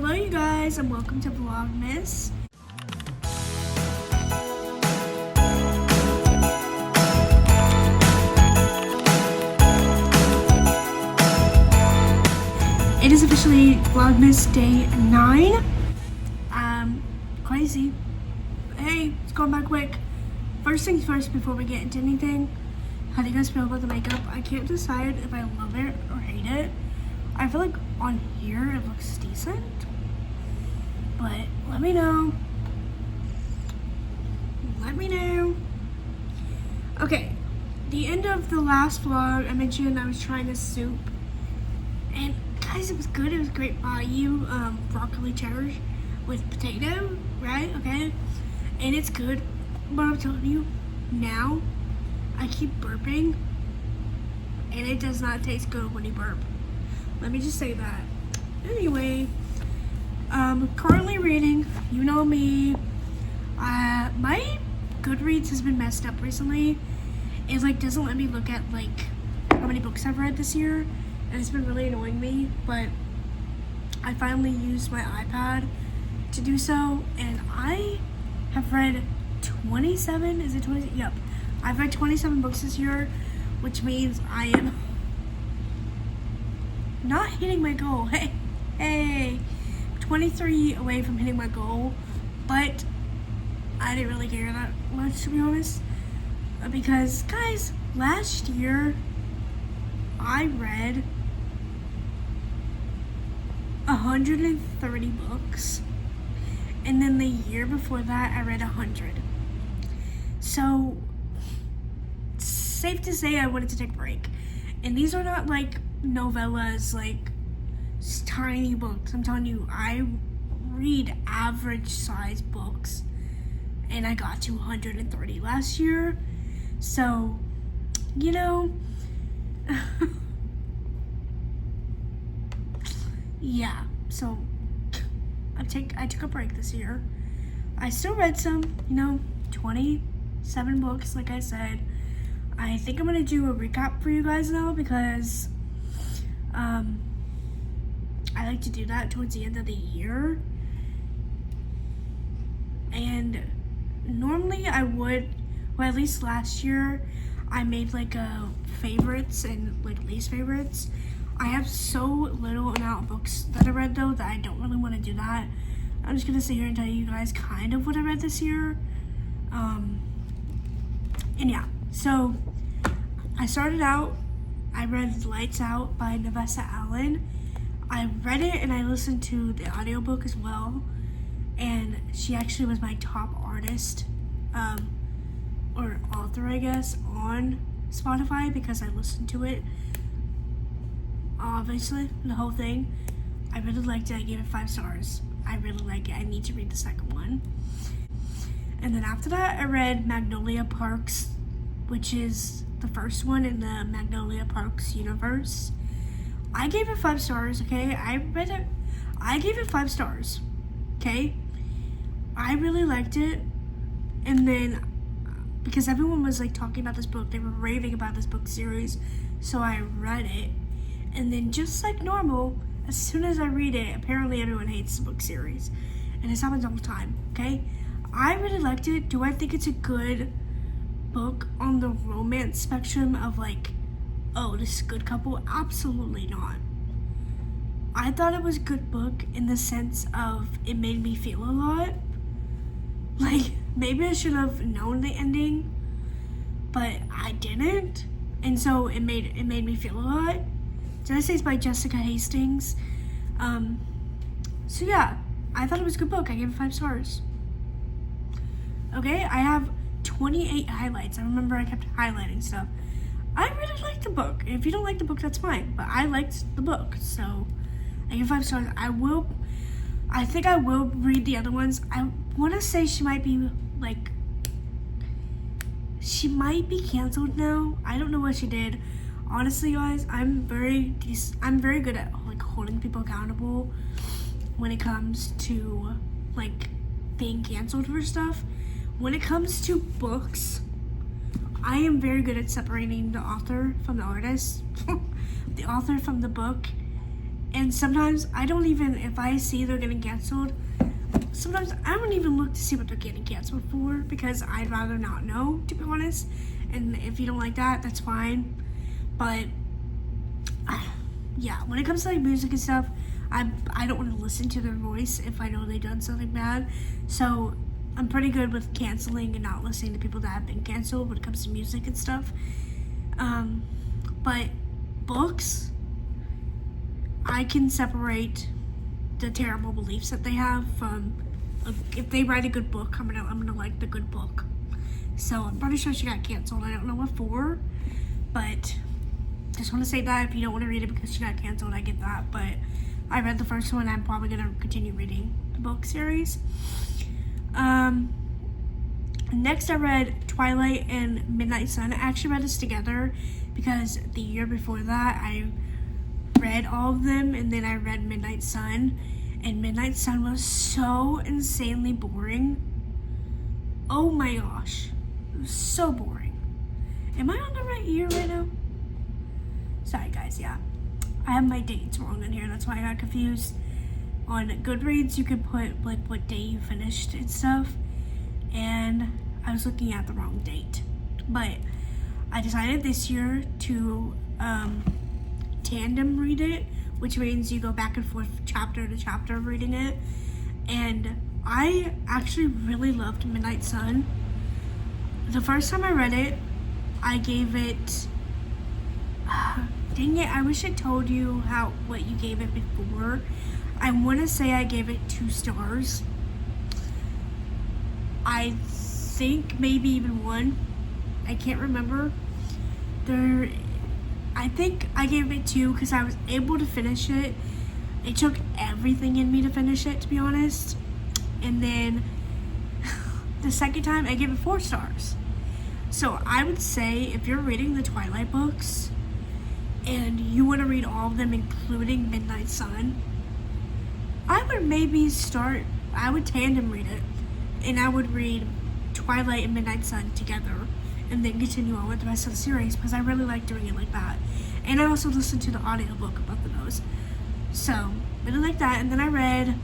Hello you guys and welcome to Vlogmas. It is officially Vlogmas day 9. Crazy. Hey, it's going by quick. First things first before we get into anything, how do you guys feel about the makeup? I can't decide if I love it or hate it. I feel like on here it looks decent, but let me know. Okay, the end of the last vlog, I mentioned I was trying this soup, and guys, it was good. It was great value, broccoli cheddar with potato, right? Okay, and it's good, but I'm telling you, now I keep burping, and it does not taste good when you burp. Let me just say that. Anyway, currently reading, you know me, my Goodreads has been messed up recently. It like doesn't let me look at like how many books I've read this year, and it's been really annoying me, but I finally used my iPad to do so, and I have read 27, is it 20? Yep. I've read 27 books this year, which means I am not hitting my goal. Hey, 23 away from hitting my goal, but I didn't really care that much, to be honest, because guys, last year I read 130 books, and then the year before that I read 100. So safe to say I wanted to take a break, and these are not like novellas, like tiny books. I'm telling you, I read average size books, and I got to 130 last year. So, you know, yeah. So I took a break this year. I still read some, 27 books, like I said. I think I'm gonna do a recap for you guys now, because I like to do that towards the end of the year. And normally I would, well, at least last year, I made like a favorites and like least favorites. I have so little amount of books that I read though that I don't really want to do that. I'm just gonna sit here and tell you guys kind of what I read this year. And yeah, so I started out, I read Lights Out by Nevessa Allen. I read it and I listened to the audiobook as well, and she actually was my top artist, or author, I guess, on Spotify, because I listened to it, obviously, the whole thing. I really liked it. I gave it 5 stars. I really like it. I need to read the second one. And then after that, I read Magnolia Parks, which is the first one in the Magnolia Parks universe. I gave it 5 stars, okay? I read it. I gave it 5 stars, okay? I really liked it. And then, because everyone was like talking about this book, they were raving about this book series, so I read it. And then, just like normal, as soon as I read it, apparently everyone hates the book series, and this happens all the time, okay? I really liked it. Do I think it's a good book on the romance spectrum of like, oh, this is a good couple? Absolutely not. I thought it was a good book in the sense of it made me feel a lot. Like, maybe I should have known the ending, but I didn't, and so it made me feel a lot. Did I say it's by Jessica Hastings? So yeah, I thought it was a good book. I gave it 5 stars. Okay, I have 28 highlights. I remember I kept highlighting stuff. I really liked the book. If you don't like the book, that's fine, but I liked the book, so I give 5 stars. I think I will read the other ones. I want to say she might be canceled now. I don't know what she did. Honestly, guys, I'm very good at like holding people accountable when it comes to like being canceled for stuff. When it comes to books, I am very good at separating the author from the artist, the author from the book, And sometimes I don't even, if I see they're getting canceled, sometimes I don't even look to see what they're getting canceled for, because I'd rather not know, to be honest. And if you don't like that, that's fine. But yeah, when it comes to like music and stuff, I don't want to listen to their voice if I know they've done something bad. So I'm pretty good with canceling and not listening to people that have been canceled when it comes to music and stuff. But books, I can separate the terrible beliefs that they have from, if they write a good book, I'm gonna like the good book. So I'm pretty sure she got canceled. I don't know what for, but just want to say that if you don't want to read it because she got canceled, I get that. But I read the first one. I'm probably gonna continue reading the book series. Next I read Twilight and Midnight Sun. I actually read this together because the year before that I read all of them, and then I read Midnight Sun, and Midnight Sun was so insanely boring. Oh my gosh, it was so boring. Am I on the right year right now? Sorry guys, yeah, I have my dates wrong in here, that's why I got confused. On Goodreads you can put like what day you finished and stuff, and I was looking at the wrong date. But I decided this year to tandem read it, which means you go back and forth chapter to chapter reading it. And I actually really loved Midnight Sun. The first time I read it, I gave it dang it, I wish I told you what you gave it before. I want to say I gave it 2 stars. I think maybe even 1. I can't remember. I think I gave it 2 because I was able to finish it. It took everything in me to finish it, to be honest. And then the second time I gave it 4 stars. So I would say if you're reading the Twilight books and you want to read all of them, including Midnight Sun, I would tandem read it, and I would read Twilight and Midnight Sun together, and then continue on with the rest of the series, because I really like doing it like that. And I also listened to the audiobook of both of those. So, really like that. And then I read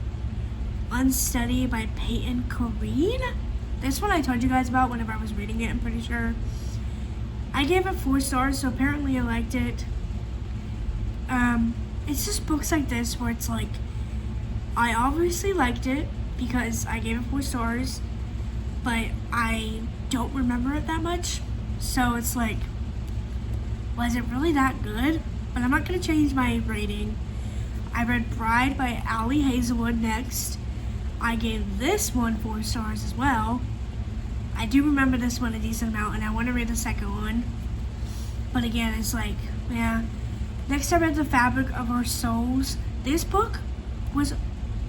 Unsteady by Peyton Corrine. This one I told you guys about whenever I was reading it, I'm pretty sure. I gave it 4 stars, so apparently I liked it. It's just books like this where it's like, I obviously liked it because I gave it 4 stars, but I don't remember it that much. So it's like, was it really that good? But I'm not going to change my rating. I read Bride by Ali Hazelwood next. I gave this one 4 stars as well. I do remember this one a decent amount, and I want to read the second one. But again, it's like, yeah. Next I read The Fabric of Our Souls. This book was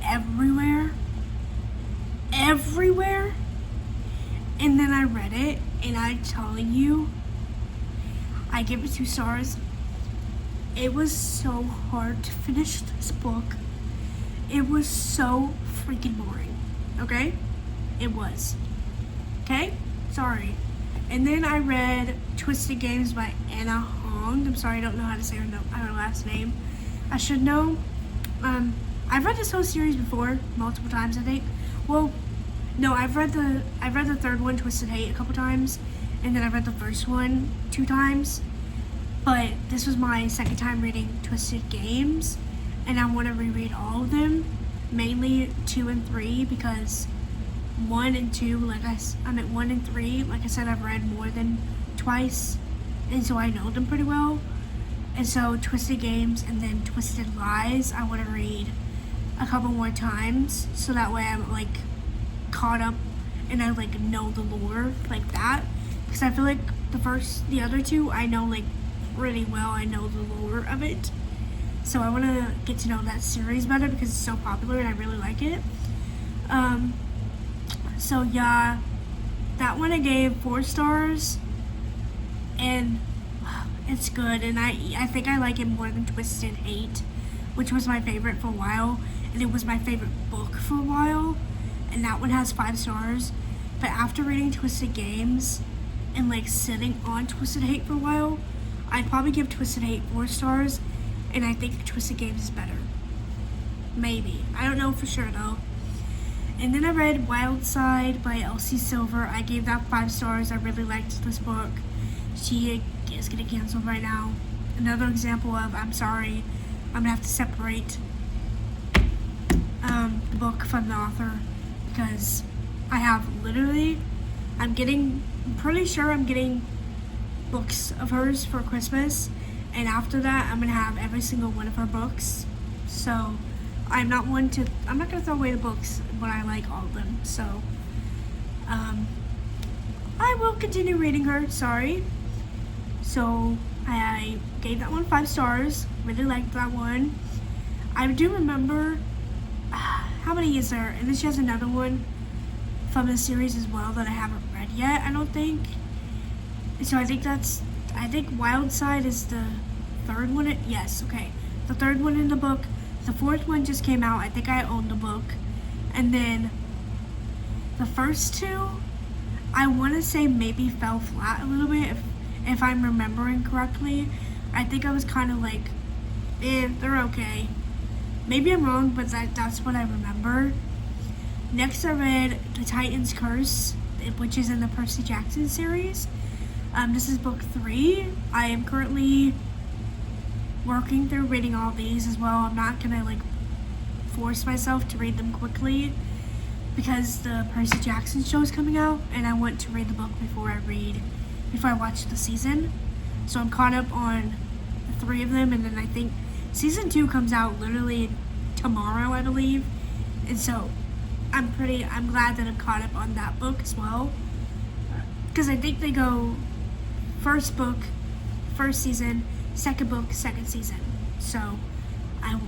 everywhere. Everywhere. And then I read it, and I'm telling you, I give it 2 stars. It was so hard to finish this book. It was so freaking boring. Okay? It was. Okay? Sorry. And then I read Twisted Games by Anna Hong. I'm sorry, I don't know how to say her last name. I should know. I've read this whole series before, multiple times, I think. Well, no, I've read the third one, Twisted Hate, a couple times, and then I read the first one 2 times. But this was my second time reading Twisted Games, and I want to reread all of them, mainly 2 and 3, because 1 and 2, 1 and 3, like I said, I've read more than twice, and so I know them pretty well. And so Twisted Games and then Twisted Lies, I want to read a couple more times, so that way I'm like caught up and I like know the lore like that, because I feel like the other 2 I know like really well. I know the lore of it, so I want to get to know that series better because it's so popular and I really like it. So yeah, that one I gave 4 stars, and it's good, and I think I like it more than Twisted Hate, which was my favorite for a while, and it was my favorite book for a while, and that one has 5 stars. But after reading Twisted Games and like sitting on Twisted Hate for a while, I'd probably give Twisted Hate 4 stars, and I think Twisted Games is better. Maybe. I don't know for sure though. And then I read Wild Side by Elsie Silver. I gave that 5 stars. I really liked this book. She is getting canceled right now. Another example of, I'm sorry, I'm gonna have to separate the book from the author, because I have literally, I'm pretty sure I'm getting books of hers for Christmas, and after that I'm gonna have every single one of her books. So I'm not gonna throw away the books when I like all of them. So I will continue reading her, sorry. So I gave that one 5 stars. Really liked that one. I do remember, how many is there? And then she has another one from the series as well that I haven't read yet, I don't think. So I think Wild Side is the 3rd one. Yes, okay. The 3rd one in the book. The 4th one just came out. I think I own the book. And then the first 2, I want to say maybe fell flat a little bit, if I'm remembering correctly. I think I was kind of like, they're okay. Maybe I'm wrong, but that's what I remember. Next, I read The Titan's Curse, which is in the Percy Jackson series. This is book 3. I am currently working through reading all these as well. I'm not gonna force myself to read them quickly, because the Percy Jackson show is coming out, and I want to read the book before I watch the season. So I'm caught up on the 3 of them, and then I think season 2 comes out literally tomorrow, I believe. And so I'm glad that I'm caught up on that book as well, because I think they go first book, first season, second book, second season. So I'm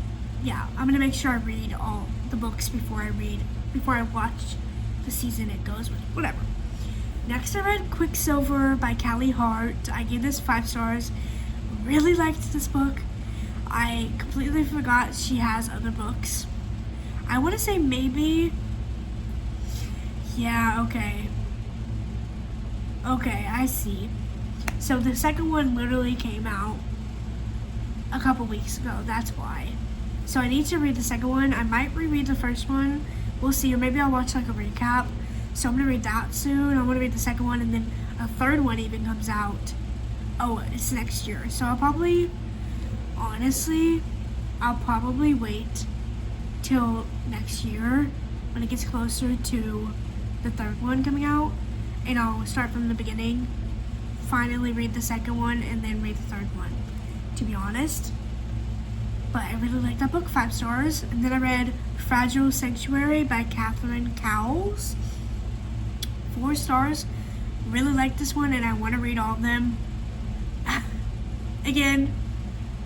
gonna make sure I read all the books before I watch the season it goes with, whatever. Next, I read Quicksilver by Callie Hart. I gave this 5 stars. Really liked this book. I completely forgot she has other books. I want to say maybe, yeah, okay, I see. So the second one literally came out a couple weeks ago, that's why. So I need to read the second one. I might reread the first one. We'll see, or maybe I'll watch a recap. So I'm gonna read that soon. I want to read the second one, and then a 3rd one even comes out. Oh, it's next year. So I'll probably wait till next year when it gets closer to the 3rd one coming out, and I'll start from the beginning, finally read the second one, and then read the 3rd one, to be honest. But I really like that book, 5 stars. And then I read Fragile Sanctuary by Catherine Cowles, 4 stars. Really like this one, and I want to read all of them. Again,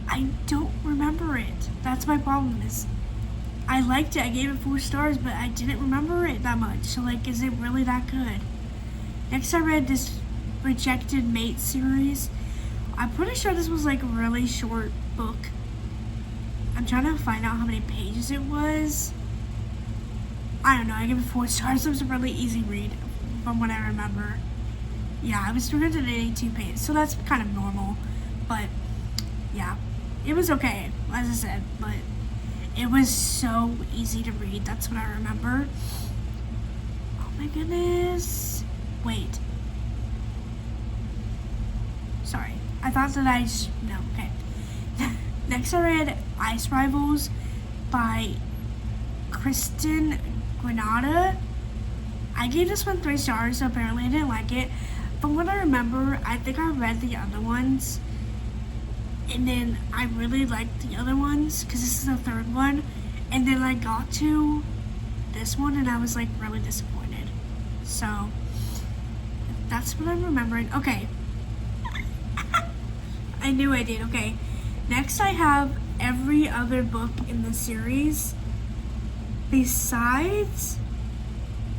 I don't remember it. That's my problem, is I liked it. I gave it 4 stars, but I didn't remember it that much. So is it really that good? Next, I read this Rejected Mate series. I'm pretty sure this was a really short book. I'm trying to find out how many pages it was. I don't know, I gave it 4 stars. It was a really easy read from what I remember. Yeah, it was 382 pages, so that's kind of normal. But yeah, it was okay, as I said, but it was so easy to read. That's what I remember. Oh my goodness. Wait. Sorry. I thought that no, okay. Next, I read Ice Rivals by Kristen Granada. I gave this one 3 stars, so apparently I didn't like it. From what I remember, I think I read the other ones, and then I really liked the other ones, because this is the 3rd one, and then I got to this one, and I was really disappointed. So that's what I'm remembering. Okay. I knew I did. Okay. Next, I have every other book in the series besides...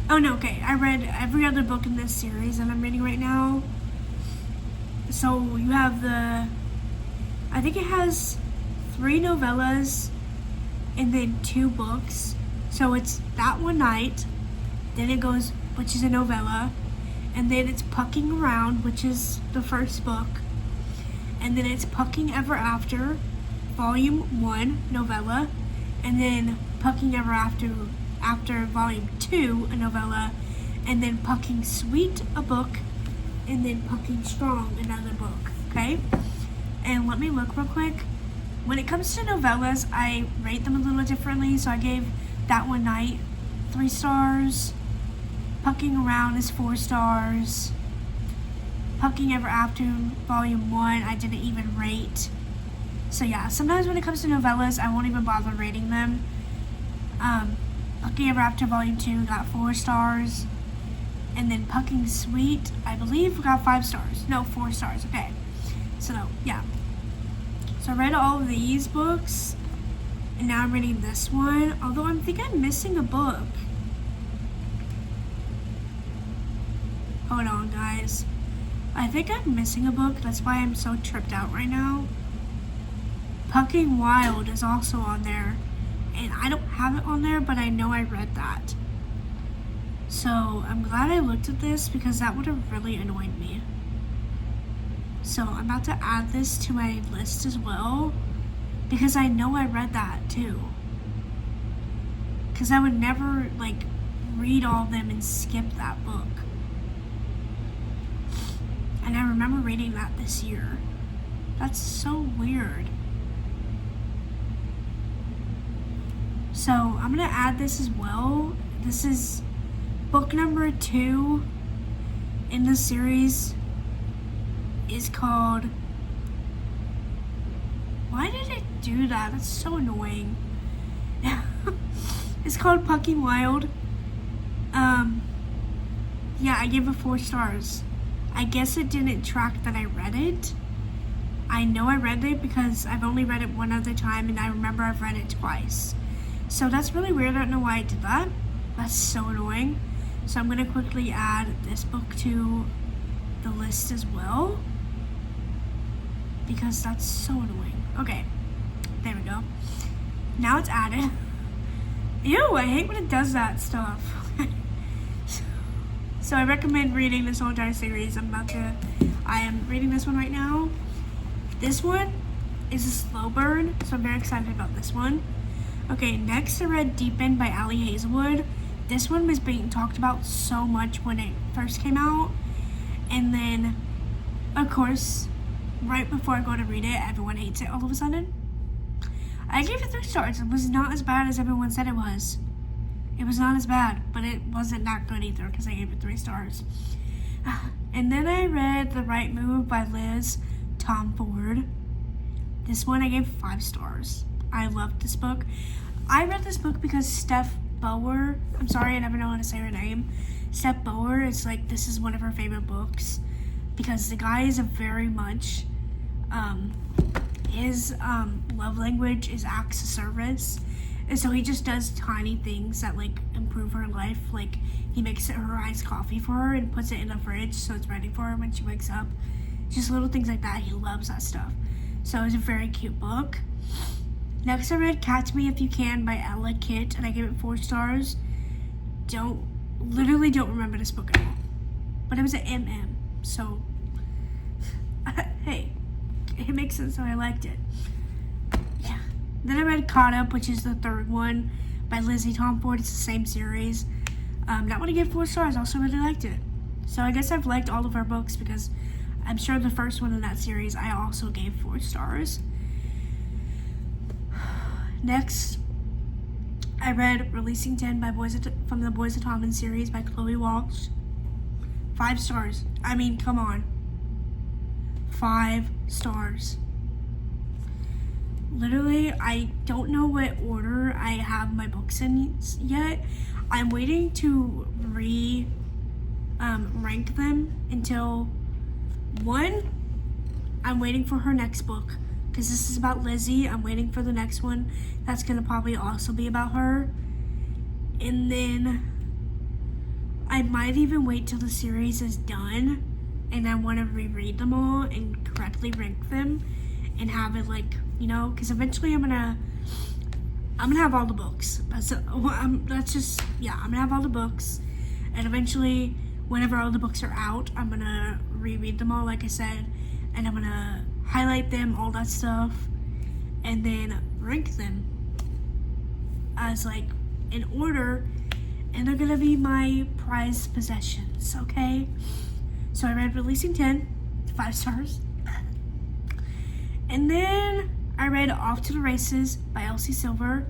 Oh, no, okay. I read every other book in this series that I'm reading right now. So, you have I think it has 3 novellas and then 2 books. So, it's That One Night, then it goes, which is a novella, and then it's Pucking Around, which is the first book. And then it's Pucking Ever After, Volume 1, novella, and then Pucking Ever After Volume 2, a novella, and then Pucking Sweet, a book, and then Pucking Strong, another book, okay? And let me look real quick. When it comes to novellas, I rate them a little differently, so I gave That One Night 3 stars, Pucking Around is 4 stars, Pucking Ever After Volume 1, I didn't even rate. So yeah, sometimes when it comes to novellas, I won't even bother rating them. Pucking Ever After Volume 2 got 4 stars. And then Pucking Sweet, I believe, got 5 stars. No, 4 stars, okay. So, yeah. So I read all of these books. And now I'm reading this one. Although I think I'm missing a book. Hold on, guys. I think I'm missing a book. That's why I'm so tripped out right now. Pucking Wild is also on there. And I don't have it on there, but I know I read that. So I'm glad I looked at this because that would have really annoyed me. So I'm about to add this to my list as well because I know I read that too. Because I would never like read all of them and skip that book. And I remember reading that this year. That's so weird. So I'm gonna add this as well. This is book number 2 in the series. Is called, why did it do that? That's so annoying. It's called Pucking Wild. Yeah, I gave it 4 stars. I guess it didn't track that I read it. I know I read it because I've only read it one other time and I remember I've read it twice. So that's really weird. I don't know why I did that. That's so annoying. So I'm gonna quickly add this book to the list as well. Because that's so annoying. Okay, there we go. Now it's added. Ew, I hate when it does that stuff. So I recommend reading this whole entire series. I am reading this one right now. This one is a slow burn, so I'm very excited about this one. Okay, next I read Deep End by Ali Hazelwood. This one was being talked about so much when it first came out. And then, of course, right before I go to read it, everyone hates it all of a sudden. I gave it 3 stars. It was not as bad as everyone said it was. It was not as bad, but it wasn't that good either because I gave it 3 stars. And then I read The Right Move by Liz Tomford. This one I gave 5 stars. I loved this book. I read this book because Steph Bauer, I'm sorry, I never know how to say her name. Steph Bauer is like, this is one of her favorite books because the guy is a very much, his love language is acts of service. And so he just does tiny things that like improve her life. Like he makes her iced coffee for her and puts it in the fridge so it's ready for her when she wakes up. Just little things like that. He loves that stuff. So it was a very cute book. Next I read Catch Me If You Can by Ella Kitt and I gave it 4 stars. Literally don't remember this book at all. But it was an MM. So, hey, it makes sense, so I liked it. Yeah. Then I read Caught Up, which is the 3rd one by Lizzie Tomford. It's the same series. That one I gave 4 stars. I also really liked it. So I guess I've liked all of her books because I'm sure the first one in that series I also gave 4 stars. Next, I read Releasing 10 from the Boys Atonement series by Chloe Walsh. 5 stars. I mean, come on. 5 stars. Literally, I don't know what order I have my books in yet. I'm waiting to rank them until 1. I'm waiting for her next book. Because this is about Lizzie. I'm waiting for the next one. That's going to probably also be about her. And then I might even wait till the series is done. And I want to reread them all and correctly rank them. And have it like, you know, because eventually I'm going to have all the books. I'm going to have all the books. And eventually, whenever all the books are out, I'm going to reread them all, like I said. And I'm going to highlight them, all that stuff, and then rank them. as like in order, and they're gonna be my prized possessions, okay? So I read Releasing 10, 5 stars. And then I read Off to the Races by Elsie Silver.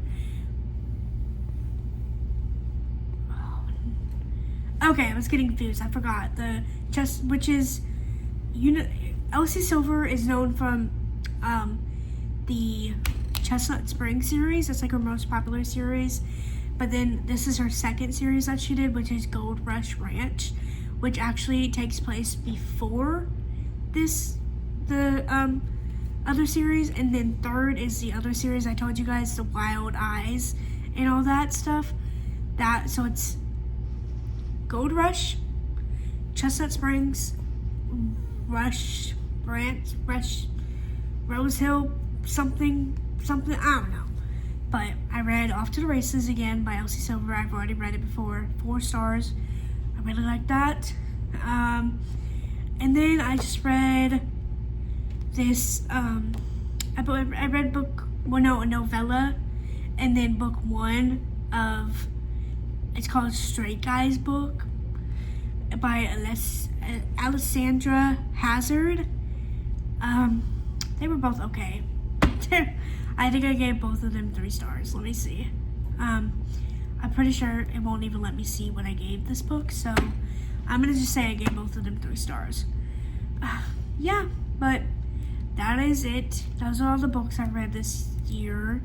Okay, I was getting confused. I forgot. Which is, Elsie Silver is known from the Chestnut Spring series. That's like her most popular series. But then this is her second series that she did, which is Gold Rush Ranch, which actually takes place before the other series. And then third is the other series I told you guys, the Wild Eyes and all that stuff. So it's Gold Rush, Chestnut Springs, Rush Ranch, Rose Hill, something, I don't know. But I read Off to the Races again by Elsie Silver. I've already read it before. 4 stars. I really like that. And then I just read this, I read a novella, and then book 1 of, it's called Straight Guy's Book by Alessandra Hazard. They were both okay. I think I gave both of them 3 stars. Let me see. I'm pretty sure it won't even let me see what I gave this book, so I'm gonna just say I gave both of them 3 stars. Yeah, but that is it. Those are all the books I've read this year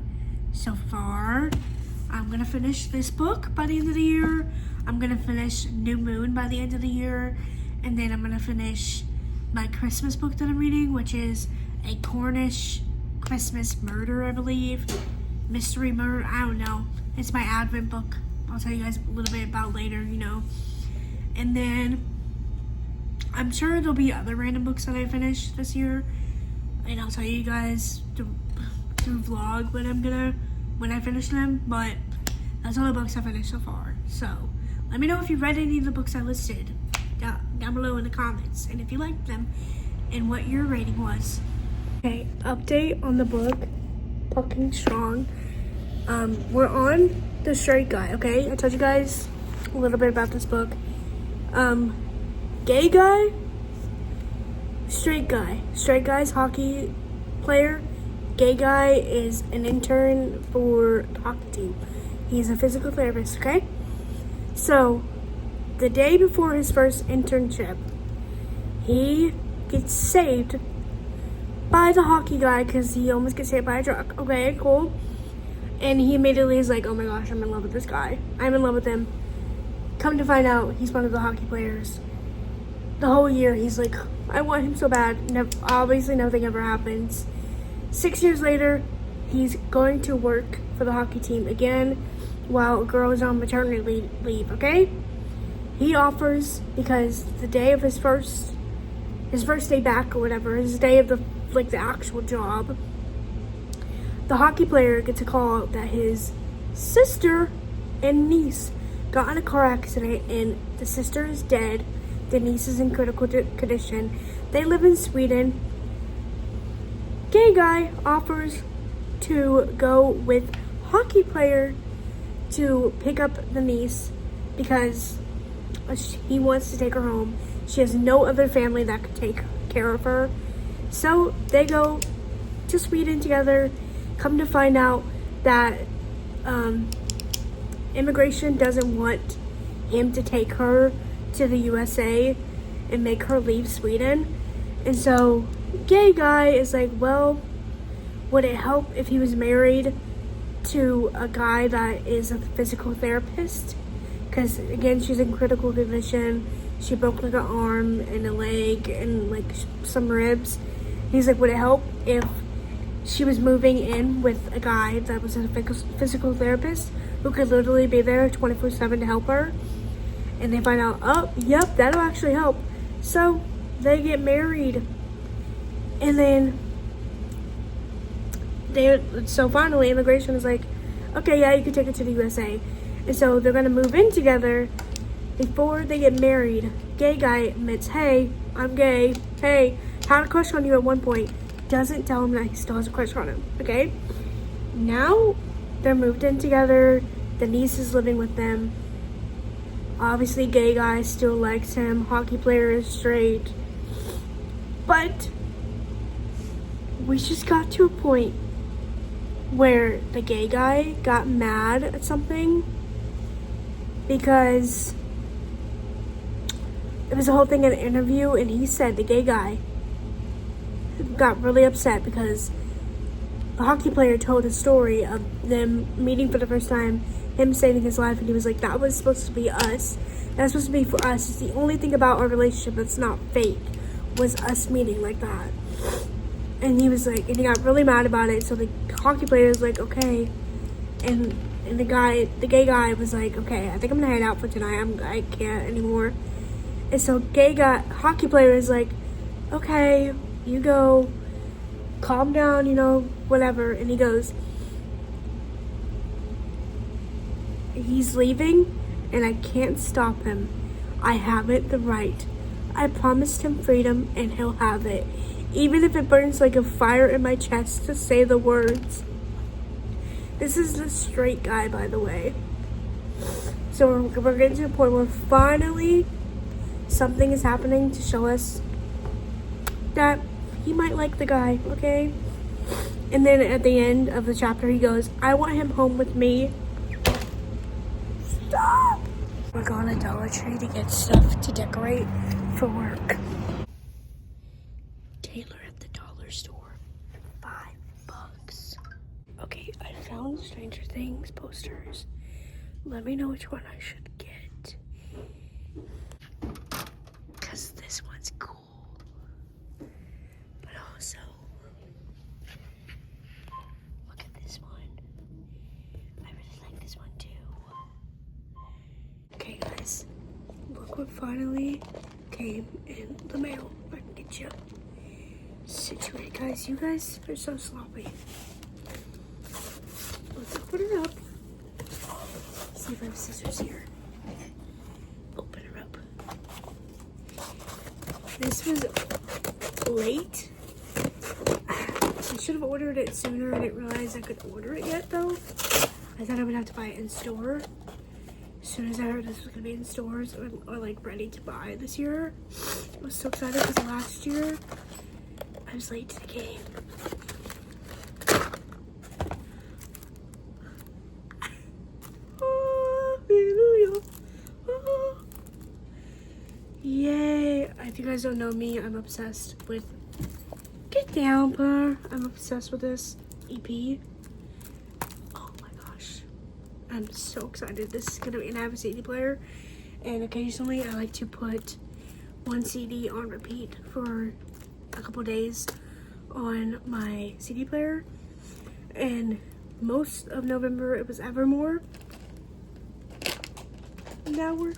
so far. I'm gonna finish this book by the end of the year. I'm gonna finish New Moon by the end of the year, and then I'm gonna finish my Christmas book that I'm reading, which is a Cornish Christmas murder, I believe. Mystery murder, I don't know. It's my Advent book. I'll tell you guys a little bit about later, And then I'm sure there'll be other random books that I finish this year, and I'll tell you guys through vlog when I finish them. But that's all the books I finished so far. So let me know if you read any of the books I listed down below in the comments, and if you liked them and what your rating was. Okay, update on the book Pucking Strong. We're on The Straight Guy, okay? I told you guys a little bit about this book. Gay guy, straight guy. Straight guy's hockey player. Gay guy is an intern for the hockey team. He's a physical therapist, okay? So, the day before his first internship, he gets saved by the hockey guy because he almost gets hit by a truck. Okay, cool. And he immediately is like, oh my gosh, I'm in love with this guy. I'm in love with him. Come to find out, he's one of the hockey players. The whole year, he's like, I want him so bad. Obviously, nothing ever happens. 6 years later, he's going to work for the hockey team again while a girl is on maternity leave, okay? He offers, because the day of his first day back or whatever, his day of the actual job, the hockey player gets a call that his sister and niece got in a car accident and the sister is dead. The niece is in critical condition. They live in Sweden. Gay guy offers to go with hockey player to pick up the niece because he wants to take her home. She has no other family that could take care of her. So they go to Sweden together. Come to find out that immigration doesn't want him to take her to the USA and make her leave Sweden. And so gay guy is like, well, would it help if he was married to a guy that is a physical therapist? Because again, she's in critical condition. She broke like an arm and a leg and like some ribs. He's like, would it help if she was moving in with a guy that was a physical therapist who could literally be there 24/7 to help her? And they find out, oh, yep, that'll actually help. So they get married. And then so finally immigration is like, okay, yeah, you can take her to the USA. And so they're gonna move in together. Before they get married, gay guy admits, hey, I'm gay. Hey, had a crush on you at one point. Doesn't tell him that he still has a crush on him, okay? Now, They're moved in together. The niece is living with them. Obviously, gay guy still likes him. Hockey player is straight. But we just got to a point where the gay guy got mad at something because it was a whole thing in an interview, and he said the gay guy got really upset because the hockey player told a story of them meeting for the first time, him saving his life, and he was like, that was supposed to be us. That's supposed to be for us. It's the only thing about our relationship that's not fake was us meeting like that. And he was like, and he got really mad about it. So the hockey player was like, okay. And the gay guy was like, okay, I think I'm gonna head out for tonight. I can't anymore. And so hockey player is like, okay, you go, calm down, whatever. And he goes, he's leaving and I can't stop him. I haven't the right. I promised him freedom and he'll have it. Even if it burns like a fire in my chest to say the words. This is the straight guy, by the way. So we're getting to the point where finally something is happening to show us that he might like the guy, okay? And then at the end of the chapter, he goes, I want him home with me. Stop! We're going to Dollar Tree to get stuff to decorate for work. Taylor at the dollar store, $5. Okay, I found Stranger Things posters. Let me know which one I should get. Because this one's cool. But also, look at this one. I really like this one too. Okay guys, look what finally came in the mail. I can get you situated. Guys, you guys are so sloppy. Let's open it up. See if I have scissors here. Open her up. This was late. I should have ordered it sooner. I didn't realize I could order it yet though. I thought I would have to buy it in store. As soon as I heard this was gonna be in stores or like ready to buy this year, I was so excited because last year I was late to the game. Hallelujah. Yay. If you guys don't know me, I'm obsessed with Get Down Bar. I'm obsessed with this EP. Oh my gosh. I'm so excited. This is gonna be, and I have a CD player, and occasionally I like to put one CD on repeat for a couple days on my CD player. And most of November it was Evermore. Now we're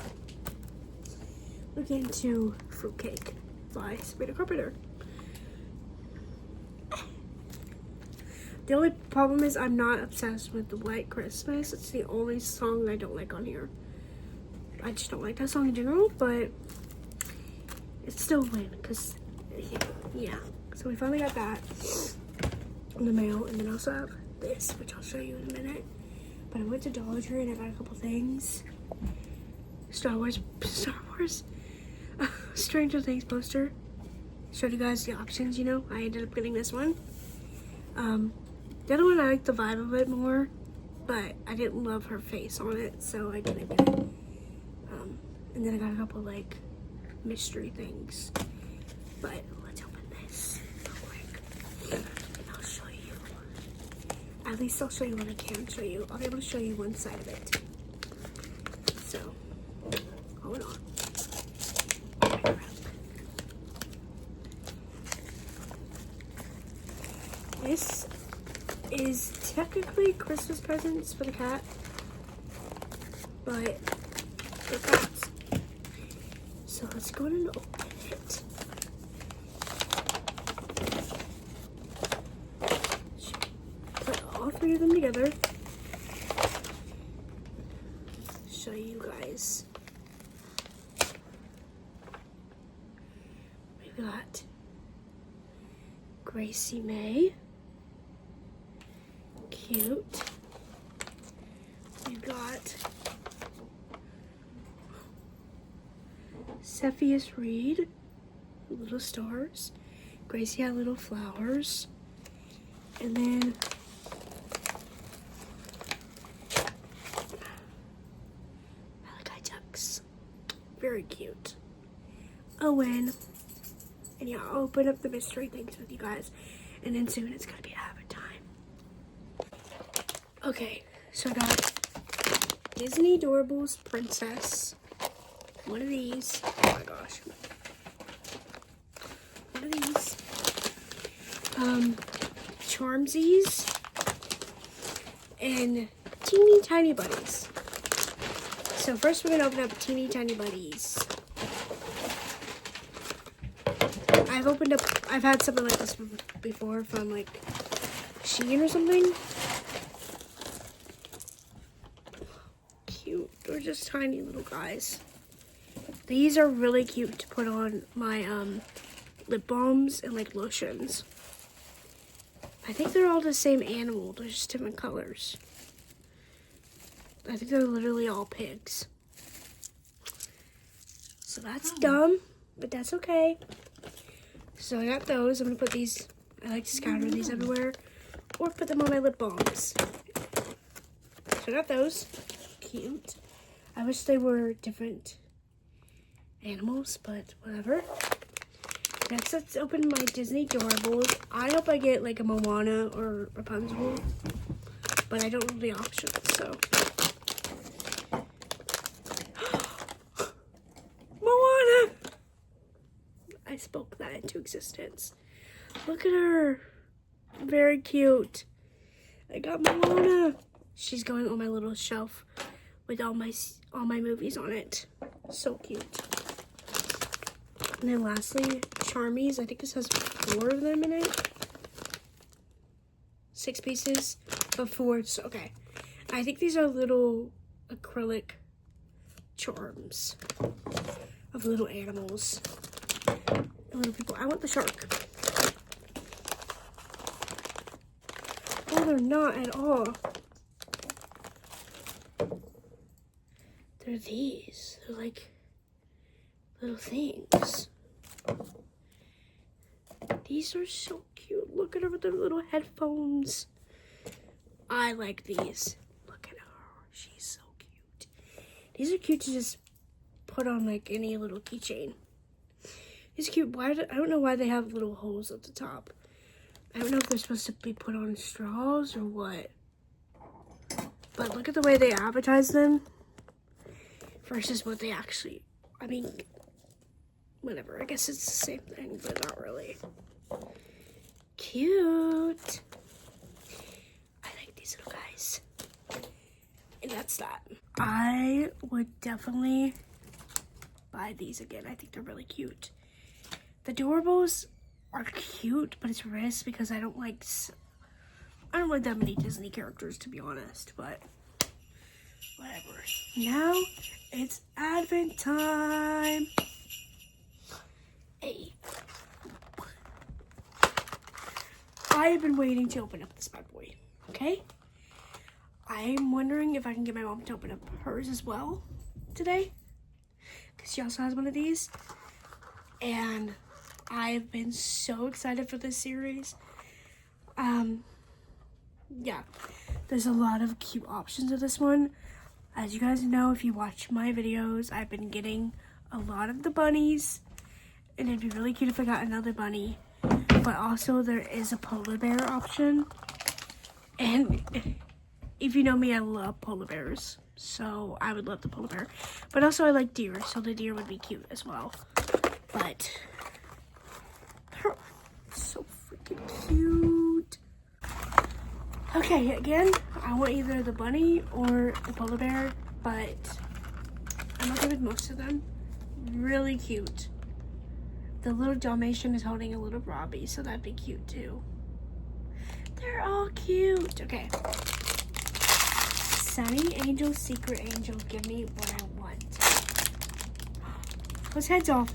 getting to Fruitcake by Sabrina Carpenter. The only problem is I'm not obsessed with the White Christmas. It's the only song I don't like on here. I just don't like that song in general, but it's still a win because, yeah. So we finally got that in the mail, and then I also have this, which I'll show you in a minute. But I went to Dollar Tree and I got a couple things. Star Wars, Stranger Things poster. Showed you guys the options, I ended up getting this one. The other one I liked the vibe of it more, but I didn't love her face on it, so I didn't get it. And then I got a couple like mystery things. But let's open this real quick, and I'll show you. At least I'll show you what I can show you. I'll be able to show you one side of it. So, hold on. This is technically Christmas presents for the cat, but they're cats. So let's go ahead and open it. Put all three of them together. Show you guys. We got Gracie May. Cute. got Cepheus Reed, little stars. Gracie had little flowers. And then Malachi ducks. Very cute. Owen. And yeah, I'll open up the mystery things with you guys. And then soon it's gonna be Avid time. Okay, so I got Disney Adorables Princess. One of these. Oh my gosh. One of these. Charmsies. And Teeny Tiny Buddies. So first we're gonna open up Teeny Tiny Buddies. I've had something like this before from like Shein or something. Cute. They're just tiny little guys. These are really cute to put on my lip balms and like lotions. I think they're all the same animal. They're just different colors. I think they're literally all pigs. So that's dumb, but that's okay. So I got those. I'm going to put these, I like to scatter these everywhere, or put them on my lip balms. So I got those. Cute. I wish they were different animals, but whatever. Next, let's open my Disney Adorables. I hope I get like a Moana or Rapunzel, but I don't know the options, so. Moana! I spoke that into existence. Look at her. Very cute. I got Moana. She's going on my little shelf with all my movies on it. So cute. And then lastly, Charmies. I think this has 4 of them in it. 6 pieces, but 4. So, okay. I think these are little acrylic charms of little animals. Little people. I want the shark. Oh, they're not at all. They're these. They're like little things. These are so cute. Look at her with her little headphones. I like these. Look at her. She's so cute. These are cute to just put on like any little keychain. It's cute. I don't know why they have little holes at the top. I don't know if they're supposed to be put on straws or what. But look at the way they advertise them versus what they actually, I mean, whatever. I guess it's the same thing, but not really. Cute. I like these little guys. And that's that. I would definitely buy these again. I think they're really cute. The Adorables are cute, but it's risk because I don't like that many Disney characters, to be honest, but whatever. Now it's Advent time. Hey. I have been waiting to open up this bad boy, okay? I'm wondering if I can get my mom to open up hers as well today, because she also has one of these, and I've been so excited for this series. Yeah, there's a lot of cute options of this one. As you guys know, if you watch my videos, I've been getting a lot of the bunnies, and it'd be really cute if I got another bunny. But also there is a polar bear option, and if you know me, I love polar bears, so I would love the polar bear. But also I like deer, so the deer would be cute as well. But they're so freaking cute. Okay, again, I want either the bunny or the polar bear, but I'm okay with most of them. Really cute. The little Dalmatian is holding a little Robbie, so that'd be cute too. They're all cute. Okay. Sunny Angel, Secret Angel, give me what I want. His head's off.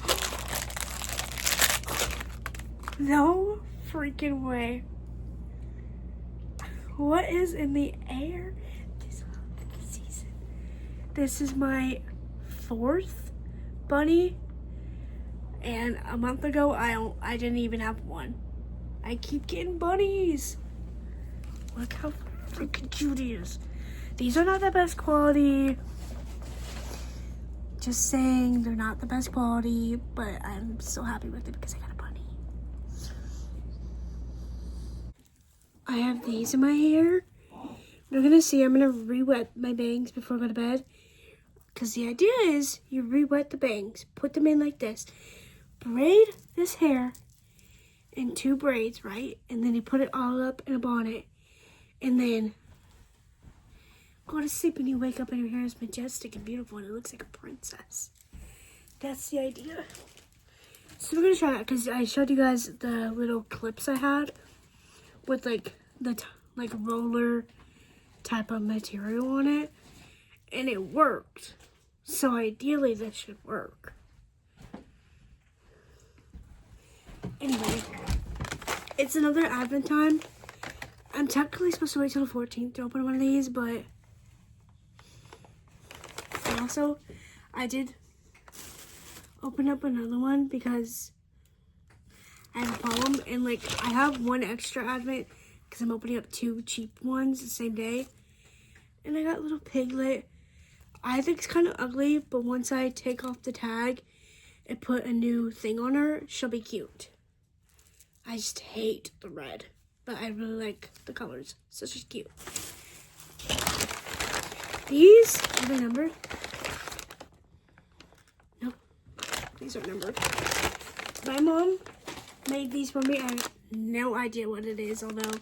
No freaking way. What is in the air this season? This is my 4th bunny, and a month ago I didn't even have one. I keep getting bunnies. Look how freaking cute he is. These are not the best quality. Just saying, they're not the best quality, but I'm so happy with it because I got a bunny. I have these in my hair. You're gonna see I'm gonna re-wet my bangs before I go to bed. Because the idea is you re-wet the bangs, put them in like this, braid this hair in 2 braids, right? And then you put it all up in a bonnet, and then go to sleep and you wake up and your hair is majestic and beautiful and it looks like a princess. That's the idea. So we're gonna try that because I showed you guys the little clips I had with like the roller type of material on it, and it worked. So ideally this should work. Anyway, it's another Advent time. I'm technically supposed to wait till the 14th to open one of these, but also I did open up another one because I have a problem, and like I have one extra Advent because I'm opening up 2 cheap ones the same day, and I got a little piglet. I think it's kind of ugly, but once I take off the tag and put a new thing on her, she'll be cute. I just hate the red, but I really like the colors, so she's cute. These are the numbered. Nope, these are numbered. My mom made these for me. I have no idea what it is, although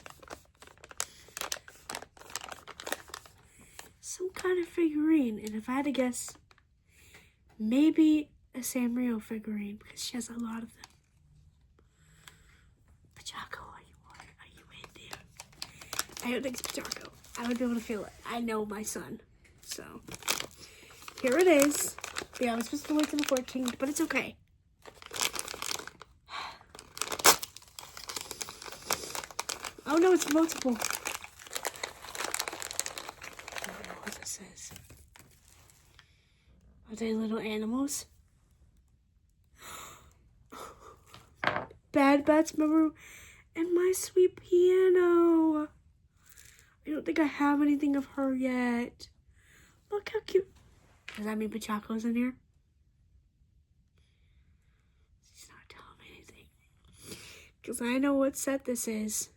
some kind of figurine. And if I had to guess, maybe a Sanrio figurine because she has a lot of them. Pachaco, are you in there? I don't think it's Pachaco. I would be able to feel it. I know my son. So here it is. Yeah, I was supposed to wait till the 14th, but it's okay. Oh no, it's multiple. I don't know what this is. Are they little animals? Bad Bats, remember? And My Sweet Piano. I don't think I have anything of her yet. Look how cute. Does that mean Pachaco's in here? She's not telling me anything. Because I know what set this is.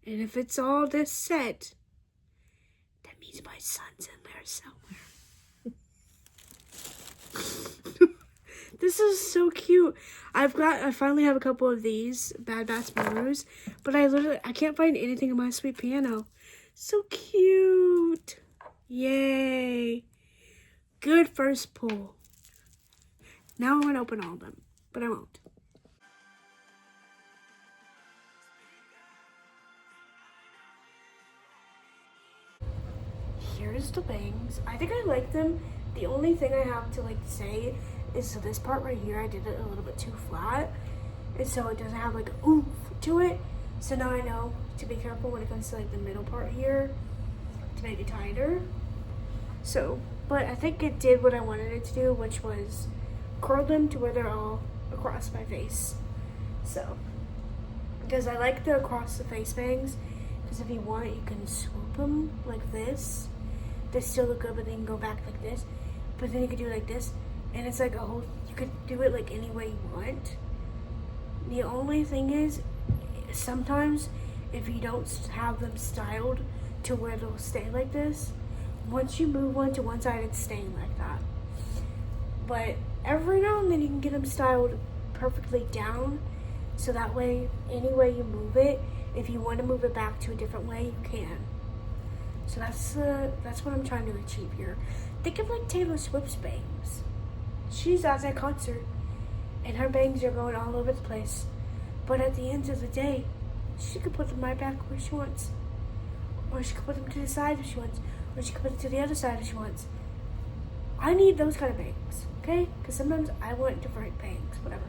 And if it's all this set, that means my son's in there somewhere. This is so cute. I finally have a couple of these Bad Bats Maroos, but I can't find anything in My Sweet Piano. So cute. Yay. Good first pull. Now I'm going to open all of them, but I won't. Here's the bangs. I think I like them. The only thing I have to say is so this part right here, I did it a little bit too flat, and so it doesn't have like oomph to it. So now I know to be careful when it comes to the middle part here to make it tighter. So, but I think it did what I wanted it to do, which was curl them to where they're all across my face. So, because I like the across the face bangs, because if you want, you can swoop them like this. They still look good, but then you can go back like this. But then you could do it like this, and it's like a whole, you could do it like any way you want. The only thing is, sometimes if you don't have them styled to where they'll stay like this, once you move one to one side, it's staying like that. But every now and then you can get them styled perfectly down, so that way, any way you move it, if you want to move it back to a different way, you can. So that's what I'm trying to achieve here. Think of Taylor Swift's bangs. She's at that concert, and her bangs are going all over the place. But at the end of the day, she could put them right back where she wants. Or she could put them to the side if she wants. Or she could put it to the other side if she wants. I need those kind of bangs, okay? Because sometimes I want different bangs, whatever.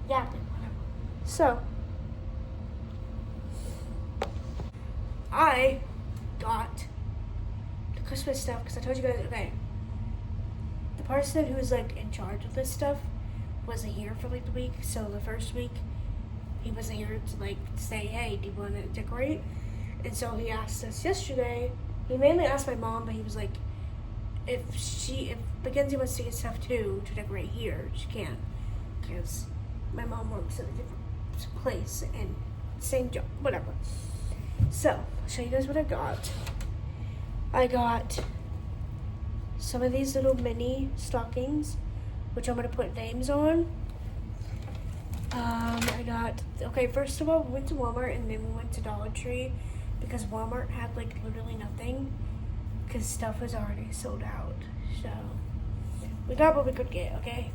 Yeah, whatever. So, I got the Christmas stuff, because I told you guys, okay, the person who was like in charge of this stuff wasn't here for like the week, so the first week he wasn't here to like say, hey, do you want to decorate? And so he asked us yesterday. He mainly asked my mom, but he was like, if Mackenzie wants to get stuff too to decorate here, she can, because my mom works at a different place and same job, whatever. So I'll show you guys what I got. I got some of these little mini stockings, which I'm gonna put names on. I got, okay, first of all, we went to Walmart and then we went to Dollar Tree because Walmart had like literally nothing because stuff was already sold out. So we got what we could get, okay?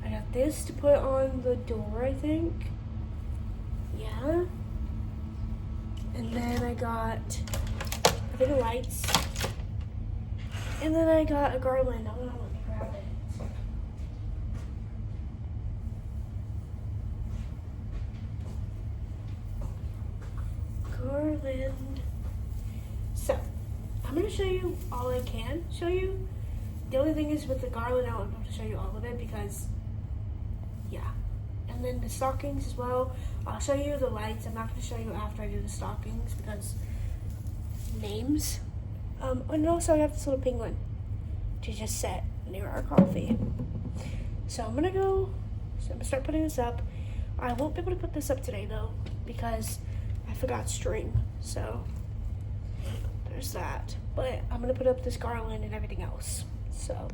I got this to put on the door, I think. Yeah. And then I got, I think, lights. And then I got a garland. I'm gonna let me grab it. Garland. So, I'm gonna show you all I can show you. The only thing is with the garland, I won't be able to show you all of it because, yeah. And then the stockings as well. I'll show you the lights. I'm not gonna show you after I do the stockings because names. And also I got this little penguin to just set near our coffee. So I'm gonna start putting this up. I won't be able to put this up today though because I forgot string. So there's that. But I'm gonna put up this garland and everything else. So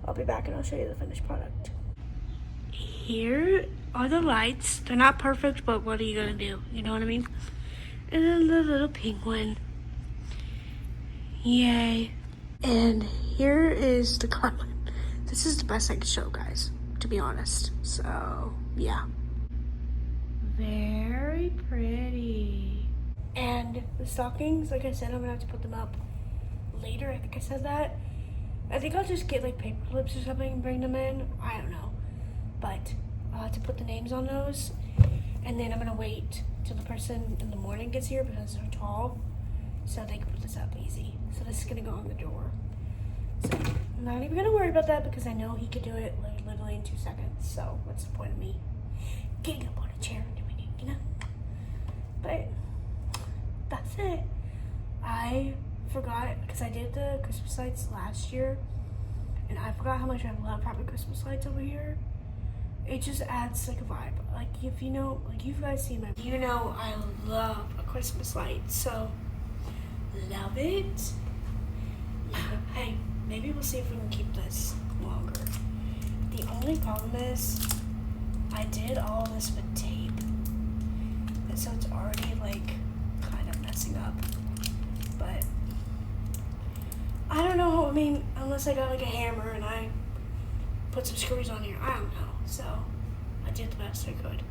I'll be back and I'll show you the finished product. Here are the lights. They're not perfect, but what are you gonna do? You know what I mean? And then the little penguin. Yay. And here is the garland. This is the best I can show, guys, to be honest. So, yeah. Very pretty. And the stockings, like I said, I'm gonna have to put them up later. I think I said that. I think I'll just get like paper clips or something and bring them in. I don't know. But I'll have to put the names on those. And then I'm gonna wait till the person in the morning gets here because they're tall. So they can put this up easy. So this is gonna go on the door. So I'm not even gonna worry about that because I know he could do it literally in 2 seconds. So what's the point of me getting up on a chair and doing it, you know? But that's it. I forgot because I did the Christmas lights last year and I forgot how much I love having Christmas lights over here. It just adds like a vibe. Like if you know, like you guys see my, you know I love a Christmas light. So love it. Yeah. Hey, maybe we'll see if we can keep this longer. The only problem is I did all this with tape. And so it's already like kind of messing up. But I don't know, I mean, unless I got like a hammer and I put some screws on here, I don't know. So I did the best I could.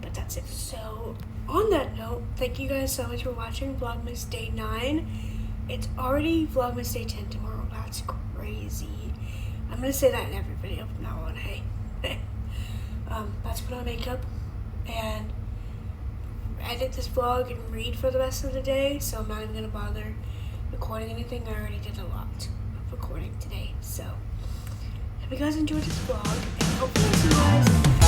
But that's it. So on that note, thank you guys so much for watching Vlogmas Day 9. It's already Vlogmas Day 10 tomorrow. That's crazy. I'm gonna say that in every video from now on, hey. That's put on makeup and edit this vlog and read for the rest of the day, so I'm not even gonna bother recording anything. I already did a lot of recording today, so hope you guys enjoyed this vlog and hopefully I'll see you guys